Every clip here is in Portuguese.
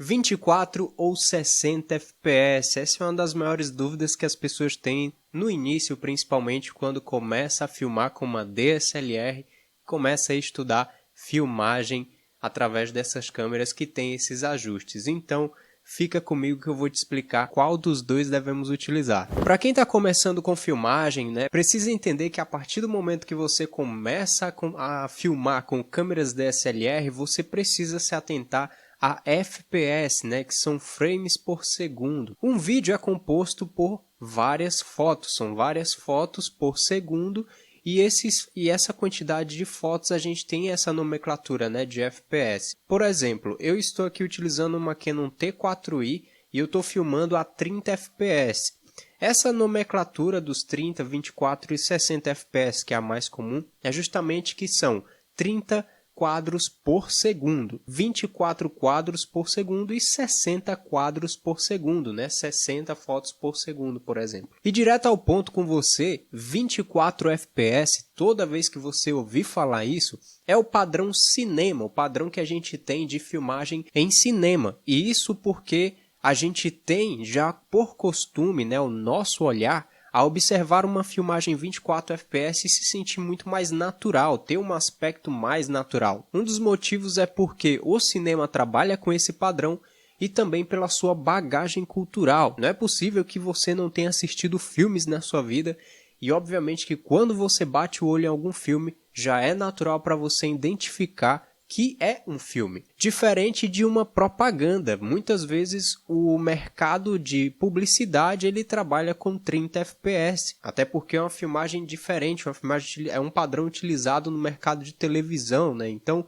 24 ou 60 FPS? Essa é uma das maiores dúvidas que as pessoas têm no início, principalmente quando começa a filmar com uma DSLR, começa a estudar filmagem através dessas câmeras que tem esses ajustes. Então, fica comigo que eu vou te explicar qual dos dois devemos utilizar. Para quem está começando com filmagem, precisa entender que a partir do momento que você começa a filmar com câmeras DSLR, você precisa se atentar a FPS, que são frames por segundo. Um vídeo é composto por várias fotos, são várias fotos por segundo, e essa quantidade de fotos a gente tem essa nomenclatura de FPS. Por exemplo, eu estou aqui utilizando uma Canon T4i e eu estou filmando a 30 FPS. Essa nomenclatura dos 30, 24 e 60 FPS, que é a mais comum, é justamente que são 30 quadros por segundo, 24 quadros por segundo e 60 quadros por segundo, 60 fotos por segundo, por exemplo. E direto ao ponto com você, 24 FPS, toda vez que você ouvir falar isso, é o padrão cinema, o padrão que a gente tem de filmagem em cinema. E isso porque a gente tem já por costume, o nosso olhar, a observar uma filmagem 24 FPS e se sentir muito mais natural, ter um aspecto mais natural. Um dos motivos é porque o cinema trabalha com esse padrão e também pela sua bagagem cultural. Não é possível que você não tenha assistido filmes na sua vida e obviamente que quando você bate o olho em algum filme, já é natural para você identificar que é um filme. Diferente de uma propaganda, muitas vezes o mercado de publicidade ele trabalha com 30 FPS, até porque é uma filmagem diferente, é um padrão utilizado no mercado de televisão, Então,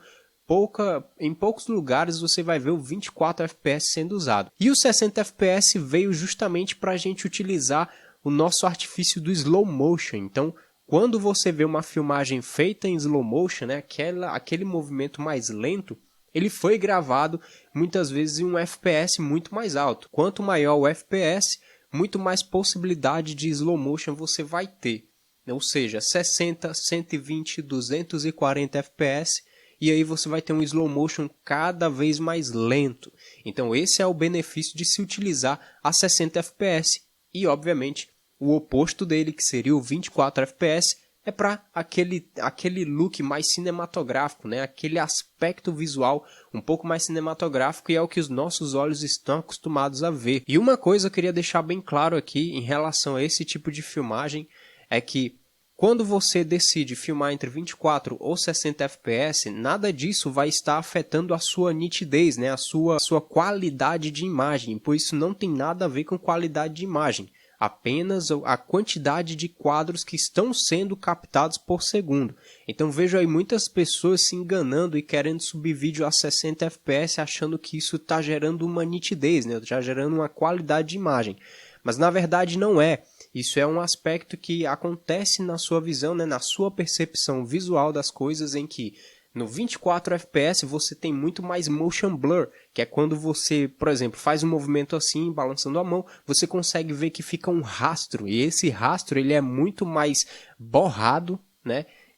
em poucos lugares você vai ver o 24 FPS sendo usado. E o 60 FPS veio justamente para a gente utilizar o nosso artifício do slow motion. Então, quando você vê uma filmagem feita em slow motion, aquele movimento mais lento, ele foi gravado muitas vezes em um FPS muito mais alto. Quanto maior o FPS, muito mais possibilidade de slow motion você vai ter. Ou seja, 60, 120, 240 FPS, e aí você vai ter um slow motion cada vez mais lento. Então esse é o benefício de se utilizar a 60 FPS. E obviamente o oposto dele, que seria o 24 FPS, é para aquele look mais cinematográfico, aquele aspecto visual um pouco mais cinematográfico, e é o que os nossos olhos estão acostumados a ver. E uma coisa eu queria deixar bem claro aqui em relação a esse tipo de filmagem, é que quando você decide filmar entre 24 ou 60 FPS, nada disso vai estar afetando a sua nitidez, a sua qualidade de imagem, pois isso não tem nada a ver com qualidade de imagem. Apenas a quantidade de quadros que estão sendo captados por segundo. Então vejo aí muitas pessoas se enganando e querendo subir vídeo a 60 FPS achando que isso está gerando uma nitidez, está gerando uma qualidade de imagem. Mas na verdade não é. Isso é um aspecto que acontece na sua visão, na sua percepção visual das coisas, em que no 24 FPS você tem muito mais motion blur, que é quando você, por exemplo, faz um movimento assim, balançando a mão, você consegue ver que fica um rastro, e esse rastro ele é muito mais borrado,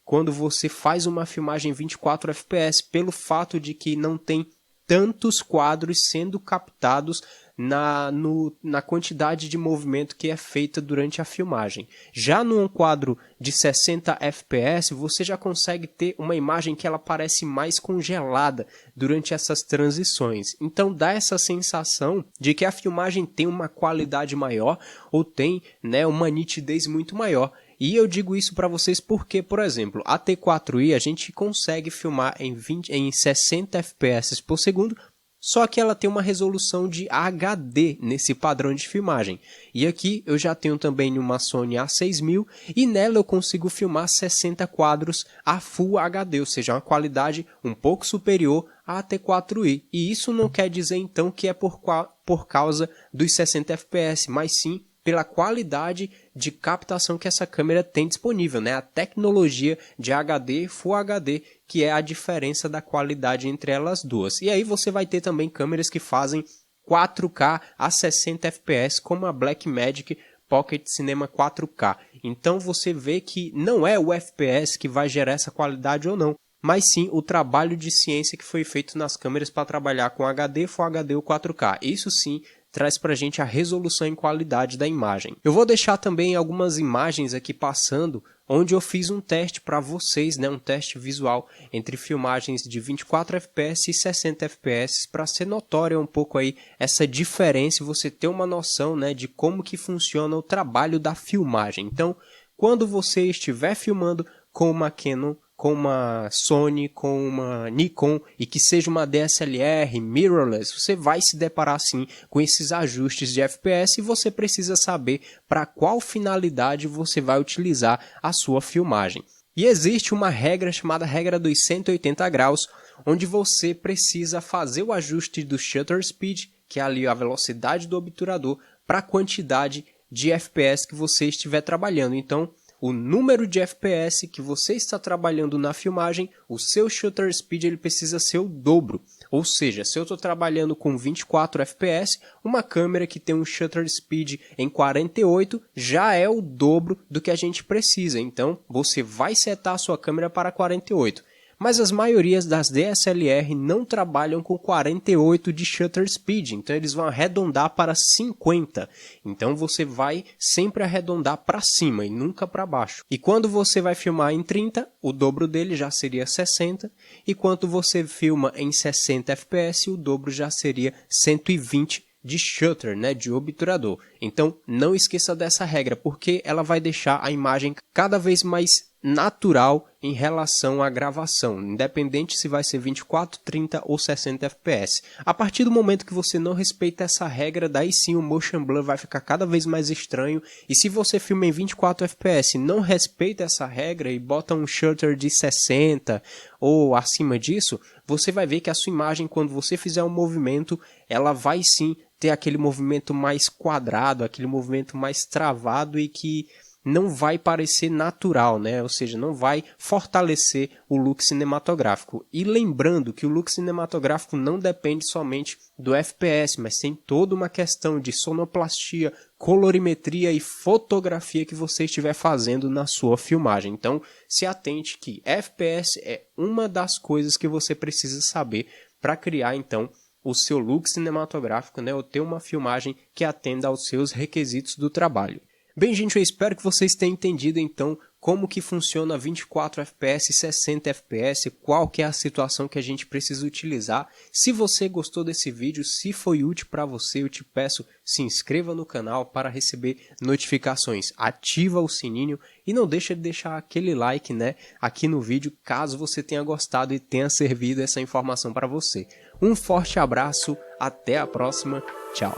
quando você faz uma filmagem 24 FPS, pelo fato de que não tem tantos quadros sendo captados na quantidade de movimento que é feita durante a filmagem. Já num quadro de 60 FPS, você já consegue ter uma imagem que ela parece mais congelada durante essas transições. Então dá essa sensação de que a filmagem tem uma qualidade maior ou tem uma nitidez muito maior. E eu digo isso para vocês porque, por exemplo, a T4i a gente consegue filmar em 60 FPS por segundo, só que ela tem uma resolução de HD nesse padrão de filmagem. E aqui eu já tenho também uma Sony A6000 e nela eu consigo filmar 60 quadros a Full HD, ou seja, uma qualidade um pouco superior à T4i. E isso não quer dizer então que é por causa dos 60 FPS, mas sim pela qualidade de captação que essa câmera tem disponível, a tecnologia de HD, Full HD, que é a diferença da qualidade entre elas duas. E aí você vai ter também câmeras que fazem 4K a 60 FPS, como a Blackmagic Pocket Cinema 4K. Então você vê que não é o FPS que vai gerar essa qualidade ou não, mas sim o trabalho de ciência que foi feito nas câmeras para trabalhar com HD, Full HD ou 4K. Isso sim traz para a gente a resolução e qualidade da imagem. Eu vou deixar também algumas imagens aqui passando, onde eu fiz um teste para vocês, né, um teste visual entre filmagens de 24 fps e 60 fps, para ser notória um pouco aí essa diferença e você ter uma noção, né, de como que funciona o trabalho da filmagem. Então, quando você estiver filmando com uma Canon, com uma Sony, com uma Nikon e que seja uma DSLR, mirrorless, você vai se deparar sim com esses ajustes de FPS e você precisa saber para qual finalidade você vai utilizar a sua filmagem. E existe uma regra chamada regra dos 180 graus, onde você precisa fazer o ajuste do shutter speed, que é ali a velocidade do obturador, para a quantidade de FPS que você estiver trabalhando. Então, o número de FPS que você está trabalhando na filmagem, o seu shutter speed ele precisa ser o dobro. Ou seja, se eu estou trabalhando com 24 FPS, uma câmera que tem um shutter speed em 48 já é o dobro do que a gente precisa. Então, você vai setar a sua câmera para 48. Mas as maiorias das DSLR não trabalham com 48 de shutter speed, então eles vão arredondar para 50. Então você vai sempre arredondar para cima e nunca para baixo. E quando você vai filmar em 30, o dobro dele já seria 60, e quando você filma em 60 fps, o dobro já seria 120 de shutter, né, de obturador. Então não esqueça dessa regra, porque ela vai deixar a imagem cada vez mais natural em relação à gravação, independente se vai ser 24, 30 ou 60 fps. A partir do momento que você não respeita essa regra, daí sim o motion blur vai ficar cada vez mais estranho, e se você filma em 24 fps e não respeita essa regra e bota um shutter de 60 ou acima disso, você vai ver que a sua imagem, quando você fizer um movimento, ela vai sim ter aquele movimento mais quadrado, aquele movimento mais travado e que não vai parecer natural, né? Ou seja, não vai fortalecer o look cinematográfico. E lembrando que o look cinematográfico não depende somente do FPS, mas tem toda uma questão de sonoplastia, colorimetria e fotografia que você estiver fazendo na sua filmagem. Então, se atente que FPS é uma das coisas que você precisa saber para criar, então, o seu look cinematográfico, né? Ou ter uma filmagem que atenda aos seus requisitos do trabalho. Bem, gente, eu espero que vocês tenham entendido, então, como que funciona 24 FPS e 60 FPS, qual que é a situação que a gente precisa utilizar. Se você gostou desse vídeo, se foi útil para você, eu te peço, se inscreva no canal para receber notificações, ativa o sininho e não deixa de deixar aquele like, né, aqui no vídeo, caso você tenha gostado e tenha servido essa informação para você. Um forte abraço, até a próxima, tchau!